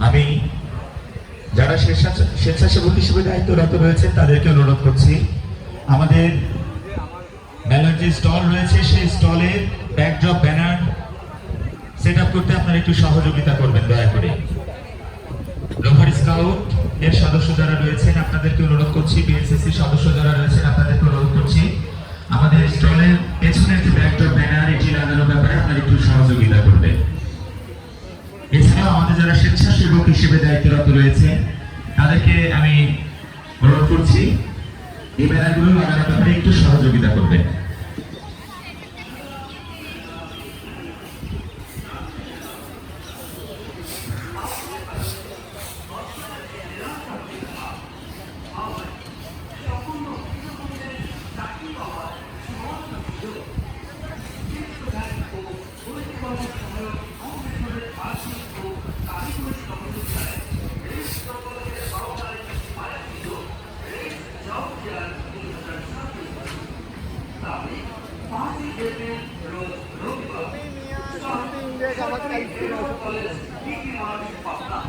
আমি যারা স্বেচ্ছাসেবক হিসেবে দায়িত্বরত রয়েছেন তাদেরকে অনুরোধ করছি, আমাদের মেলার যে স্টল রয়েছে সেই স্টলে ব্যাকড্রপ ব্যানার সেট আপ করতে আপনারা একটু সহযোগিতা করবেন দয়া করে। রোভার স্কাউট এর সদস্য যারা রয়েছেন আপনাদেরকে অনুরোধ করছি, বিএনসিসি সদস্য যারা রয়েছেন আপনাদেরকে অনুরোধ করছি, আমাদের স্টলের পেছনের যে ব্যাকড্রপ ব্যানার এটি লাগানোর ব্যাপারে আপনারা একটু সহযোগিতা করবেন। এছাড়াও আমাদের যারা স্বেচ্ছাসেবক হিসেবে দায়িত্বরত রয়েছে তাদেরকে আমি অনুরোধ করছি এই ব্যানারগুলো লাগানোর ব্যাপারে একটু সহযোগিতা করবেন। আমাদের